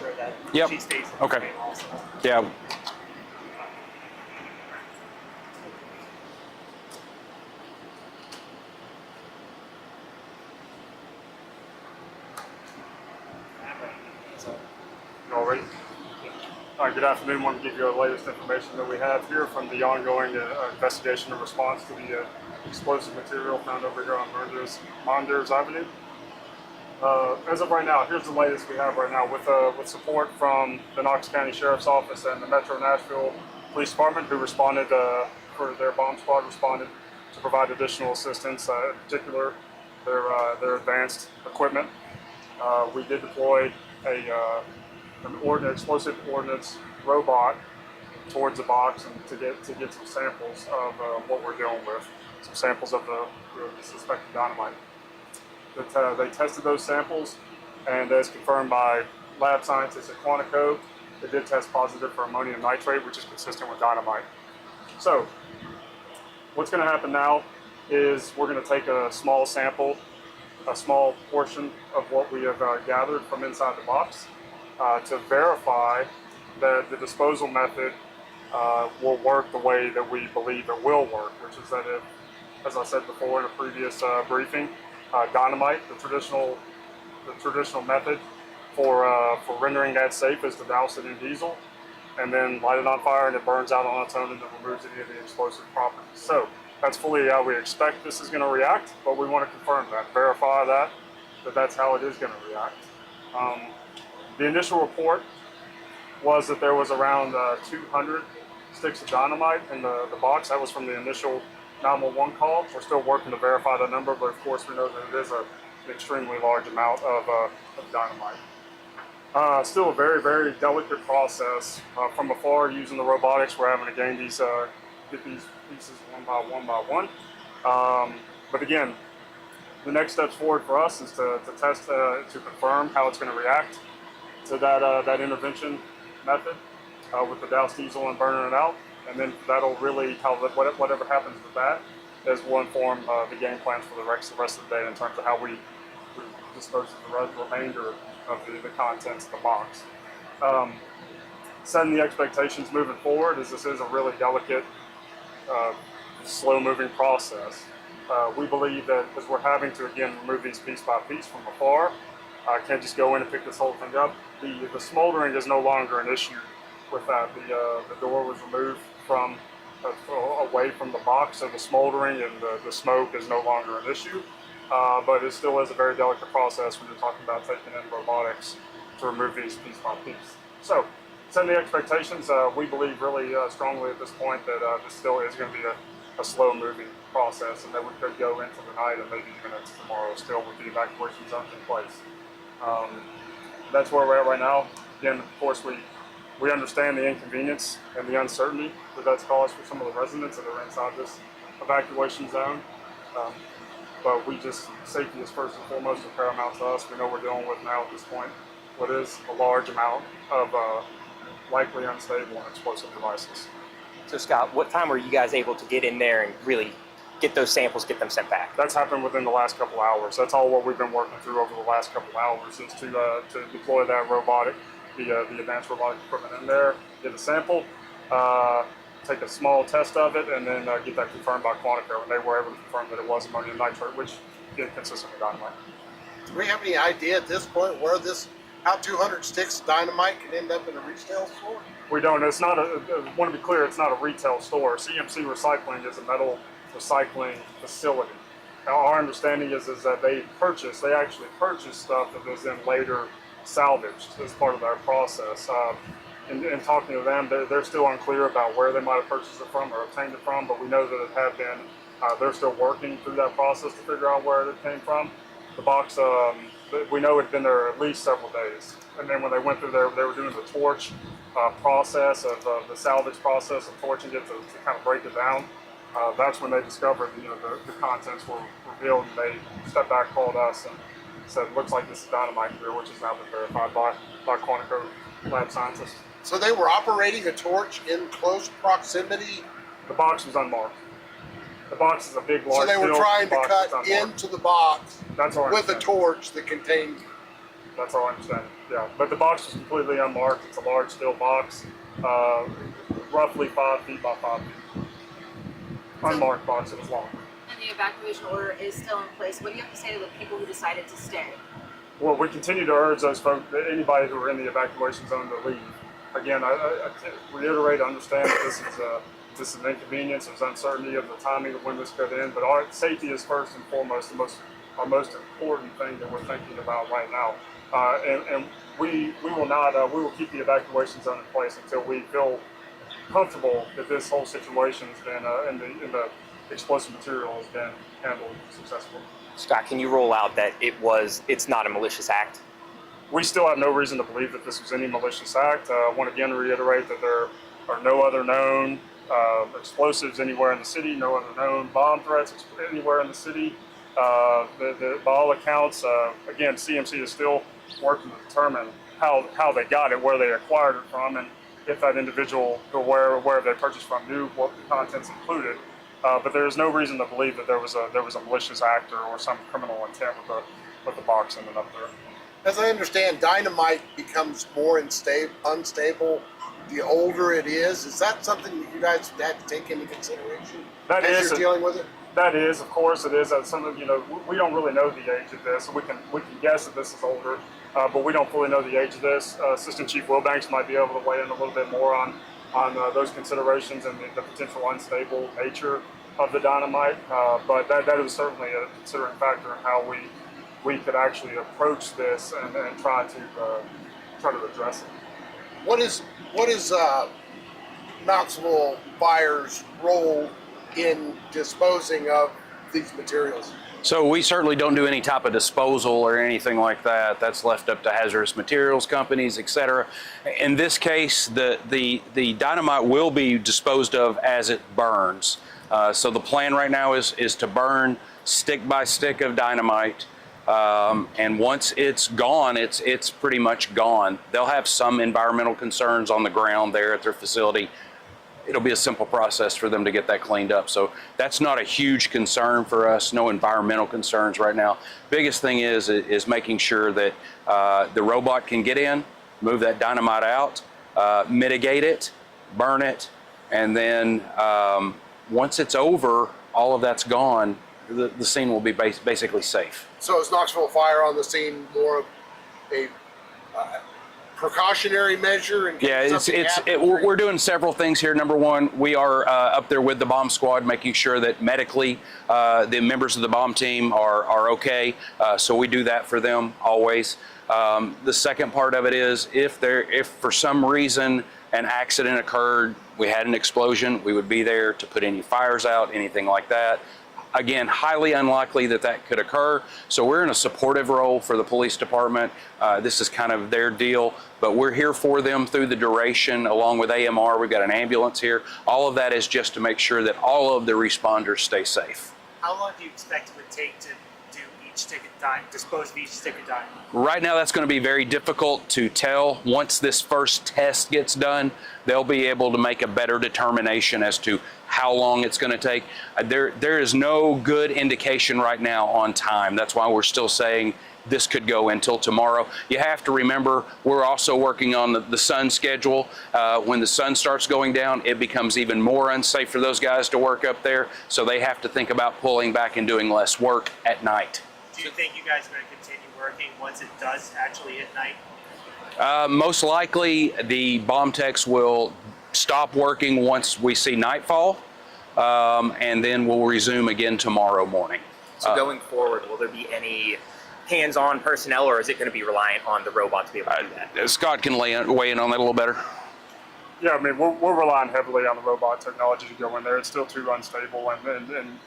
sure that Yep. she stays in the Okay. frame also. Yeah. So, You all ready? All right, good afternoon. I want to give you the latest information that we have here from the ongoing investigation and response to the explosive material found over here on Monders Avenue. As of right now, here's the latest we have right now with support from the Knox County Sheriff's Office and the Metro Nashville Police Department, who responded for their bomb squad responded to provide additional assistance, in particular their advanced equipment. We did deploy an explosive ordnance robot towards the box and to get some samples of what we're dealing with, some samples of the suspected dynamite. They tested those samples, and as confirmed by lab scientists at Quantico, it did test positive for ammonium nitrate, which is consistent with dynamite. So what's going to happen now is we're going to take a small sample, a small portion of what we have gathered from inside the box to verify that the disposal method will work the way that we believe it will work, which is that if, as I said before in a previous briefing, dynamite, the traditional method for rendering that safe is to douse it in diesel and then light it on fire, and it burns out on its own and it removes any of the explosive properties. So that's fully how we expect this is going to react, but we want to confirm that, verify that that's how it is going to react. The initial report was that there was around 200 sticks of dynamite in the box. That was from the initial 911 call. We're still working to verify the number, but of course we know that it is an extremely large amount of dynamite. Still a very, very delicate process. From afar, using the robotics, we're having to gain these, get these pieces one by one. But again, the next steps forward for us is to test, to confirm how it's going to react to that intervention method with the doused diesel and burning it out. And then that'll really, whatever happens with that, is will inform the game plans for the rest of the day in terms of how we dispose of the remainder of the contents of the box. Setting the expectations moving forward, as this is a really delicate, slow-moving process. We believe that because we're having to, again, remove these piece by piece from afar, I can't just go in and pick this whole thing up. The smoldering is no longer an issue with that. The door was removed from away from the box, so the smoldering and the smoke is no longer an issue. But it still is a very delicate process when you're talking about taking in robotics to remove these piece by piece. So, setting the expectations, we believe really strongly at this point that this still is going to be a slow-moving process, and that we could go into the night and maybe even into tomorrow still with the evacuation zones in place. That's where we're at right now. Again, of course, we understand the inconvenience and the uncertainty that that's caused for some of the residents that are inside this evacuation zone. But safety is first and foremost and paramount to us. We know we're dealing with now at this point what is a large amount of likely unstable and explosive devices. So Scott, what time were you guys able to get in there and really get those samples, get them sent back? That's happened within the last couple hours. That's all what we've been working through over the last couple hours is to deploy that robotic, the advanced robotic equipment in there, get a sample, take a small test of it, and then get that confirmed by Quantico. And they were able to confirm that it was ammonium nitrate, which is consistent with dynamite. Do we have any idea at this point where how 200 sticks of dynamite can end up in a retail store? We don't. It's not I want to be clear, it's not a retail store. CMC Recycling is a metal recycling facility. Now, our understanding is that they actually purchase stuff that is then later salvaged as part of their process. In talking to them, they're still unclear about where they might have purchased it from or obtained it from, but we know that it had been, they're still working through that process to figure out where it came from. The box, we know it had been there at least several days. And then when they went through there, they were doing the torch process of the salvage process of torching it to kind of break it down. That's when they discovered the contents were revealed, and they stepped back, called us, and said, looks like this is dynamite here, which has now been verified by Quantico lab scientists. So they were operating a torch in close proximity? The box was unmarked. The box is a big, large So they were field. trying to cut into the box That's our with a understanding. torch that contained That's all I understand. Yeah, but the box was completely unmarked. It's a large steel box, roughly 5 feet by 5 feet. Unmarked box. It was long. And the evacuation order is still in place. What do you have to say to the people who decided to stay? Well, we continue to urge those folks, anybody who are in the evacuation zone, to leave. Again, I reiterate, understand that this is an inconvenience. There's uncertainty of the timing of when this could end, but our safety is first and foremost our most important thing that we're thinking about right now. And we will keep the evacuation zone in place until we feel comfortable that this whole situation has been and the explosive material has been handled successfully. Scott, can you roll out that it's not a malicious act? We still have no reason to believe that this was any malicious act. I want to again reiterate that there are no other known explosives anywhere in the city, no other known bomb threats anywhere in the city. By all accounts, again, CMC is still working to determine how they got it, where they acquired it from, and if that individual where they purchased from knew what the contents included. But there is no reason to believe that there was a malicious act or some criminal intent with the box ending up there. As I understand, dynamite becomes more unstable the older it is. Is that something that you guys had to take into consideration as you're dealing with it? That is, of course, it is. Something, we don't really know the age of this. We can guess that this is older, but we don't fully know the age of this. Assistant Chief Wilbanks might be able to weigh in a little bit more on those considerations and the potential unstable nature of the dynamite. But that is certainly a considering factor in how we could actually approach this and try to address it. What is Knoxville Fire's role in disposing of these materials? So we certainly don't do any type of disposal or anything like that. That's left up to hazardous materials companies, etc. In this case, the dynamite will be disposed of as it burns. So the plan right now is to burn stick by stick of dynamite. And once it's gone, it's pretty much gone. They'll have some environmental concerns on the ground there at their facility. It'll be a simple process for them to get that cleaned up. So that's not a huge concern for us, no environmental concerns right now. Biggest thing is making sure that the robot can get in, move that dynamite out, mitigate it, burn it, and then once it's over, all of that's gone, the scene will be basically safe. So is Knoxville Fire on the scene more of a precautionary measure? We're doing several things here. Number one, we are up there with the bomb squad, making sure that medically the members of the bomb team are okay. So we do that for them always. The second part of it is if for some reason an accident occurred, we had an explosion, we would be there to put any fires out, anything like that. Again, highly unlikely that could occur. So we're in a supportive role for the police department. This is kind of their deal, but we're here for them through the duration, along with AMR. We've got an ambulance here. All of that is just to make sure that all of the responders stay safe. How long do you expect it would take to dispose of each stick of dynamite? Right now, that's going to be very difficult to tell. Once this first test gets done, they'll be able to make a better determination as to how long it's going to take. There is no good indication right now on time. That's why we're still saying this could go until tomorrow. You have to remember, we're also working on the sun schedule. When the sun starts going down, it becomes even more unsafe for those guys to work up there. So they have to think about pulling back and doing less work at night. Do you think you guys are going to continue working once it does actually hit night? Most likely, the bomb techs will stop working once we see nightfall, and then we'll resume again tomorrow morning. So going forward, will there be any hands-on personnel, or is it going to be reliant on the robot to be able to do that? Scott can weigh in on that a little better. Yeah, I mean, we're relying heavily on the robot technology to go in there. It's still too unstable, and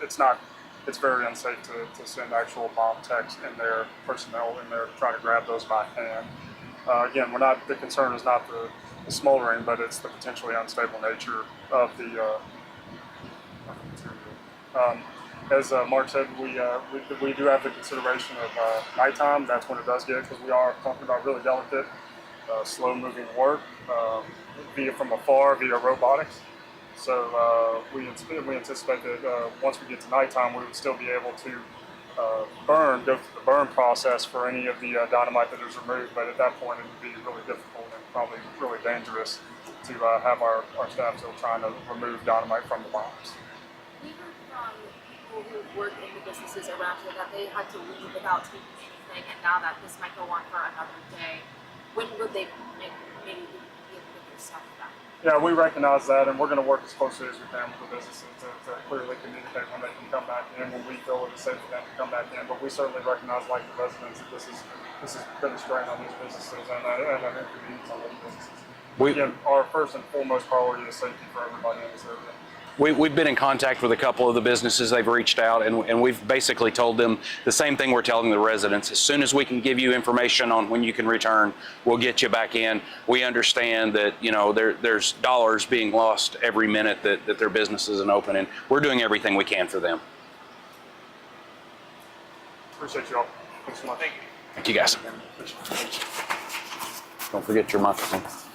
it's very unsafe to send actual bomb techs in there, personnel in there, to try to grab those by hand. Again, the concern is not the smoldering, but it's the potentially unstable nature of the material. As Mark said, we do have the consideration of nighttime. That's when it does get, because we are talking about really delicate, slow-moving work, via from afar, via robotics. So we anticipate that once we get to nighttime, we would still be able to go through the burn process for any of the dynamite that is removed. But at that point, it would be really difficult and probably really dangerous to have our staff still trying to remove dynamite from the bombs. We heard from people who work in the businesses around here that they had to leave without taking anything, and now that this might go on for another day, when would they maybe be able to get their stuff back? Yeah, we recognize that, and we're going to work as closely as we can with the businesses to clearly communicate when they can come back in, when we feel it is safe for them to come back in. But we certainly recognize, like the residents, that this has been a strain on these businesses and an inconvenience on those businesses. Again, our first and foremost priority is safety for everybody in this area. We've been in contact with a couple of the businesses. They've reached out, and we've basically told them the same thing we're telling the residents. As soon as we can give you information on when you can return, we'll get you back in. We understand that, you know, there's dollars being lost every minute that their business isn't open, and we're doing everything we can for them. Appreciate you all. Thanks so much. Thank you, guys. Don't forget your microphone.